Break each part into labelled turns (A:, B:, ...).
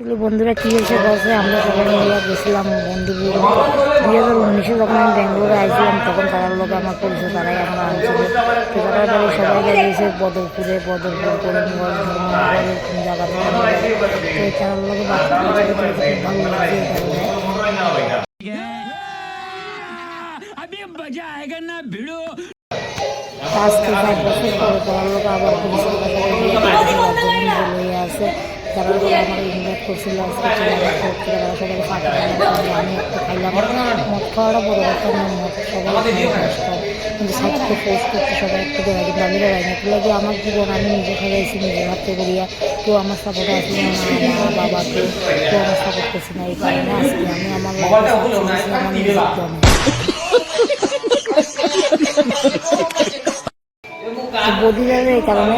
A: বন্ধুরা কি হয়েছে বলছে, আমরা সবাই মিলে গেছিলাম বন্ধু 2019-এ যখন আমি ব্যাঙ্গালোরে আসছিলাম তখন তারার লোক আমার পরিচয়, তারাই আমার আনছিল। তো তারা বাড়ি সবাই গেছে বদরপুর করিমগঞ্জ ধর্মনগর এরকম জায়গাতে। তো তারার লোকে বাচ্চা খুব ভালো লাগছে এই কারণে। আজকে 5 বছর পরে তারার লোক আবার পরিচয় আছে। তারা আমার ইনভাইট করছিল আজকে তারা সবাই ফাঁকা আমি একটু খাইলাম। মদ খাওয়াটা বড় কথা না, মদ সবাই কিন্তু সাইডকে পোস্ট করতে সবাই একটু দেওয়া, কিন্তু আমি দেওয়াই না। এগুলো লাগে আমার জীবন আমি নিজে খাইছি নিজের হাতে করিয়া। কেউ আমার সাপোর্টে আসলে না, মা বাবা কেউ আমার সাপোর্ট করছে না। এই কারণে আজকে আমি আমার লাইফে আমার নিজের জন্য বদিরা এই কারণে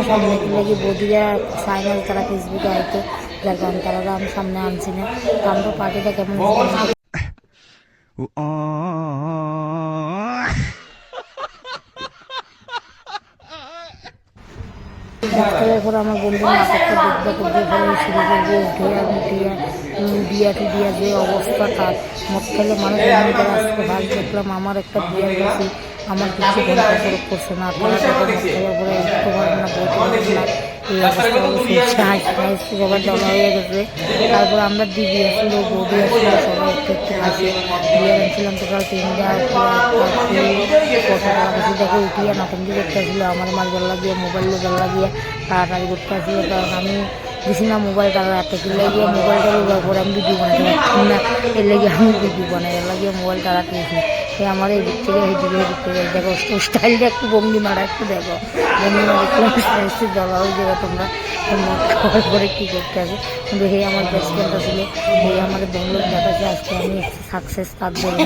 A: সামনে লাগে বদিরা সাইন তারা ফেসবুকে হয়তো, যার কারণে তারা আমি সামনে আনছি না। আমরা পার্টিটা কেমন মক্কেলের পর আমার বন্ধু নাটকটা দেখতে ভালো শুরু করবো। বিয়া টিয়া যে অবস্থা তার মক্কেলে মানুষ আজকে ভালো দেখলাম। আমার একটা বিয়ার কাছে আমার কিছু গল্প করছে না, তারা মক্কেলের পরে একটু পারবে না, বলতে পারবে না। এই অবস্থা সবাই জমা হয়ে গেছে। তারপর আমরা দিদি আসলো, বৌদি আসলো, সবাই একটু একটু আছে। বিয়ে আনছিলাম টোটাল 3টা দেখে উঠিয়ে নাটন্দি করতে আসলো। আমার মাঝবার লাগিয়ে মোবাইল লাগিয়ে তাড়াতাড়ি করতে আসলো, কারণ আমি দিছি না মোবাইল তারা রাতে লাগিয়ে মোবাইলটা ব্যবহার করে আমি ভিডিও বানাতে পারছি না। এর লাগিয়ে আমি ভিডিও বানাই, এর লাগিয়ে মোবাইল তারা তুলছি। আমার এই দিক থেকে দেখো স্টাইলটা একটু ভঙ্গি মারা একটু দেখো ভঙ্গি মারা দেখলে জবা হয়ে যাবে তোমরা খাওয়ার পরে কী করতে হবে। কিন্তু হে আমার বেস্ট ফ্রেন্ড আসলে হে আমাদের ব্যাঙ্গালোর দেখাচ্ছে। আজকে আমি সাকসেস তার জন্য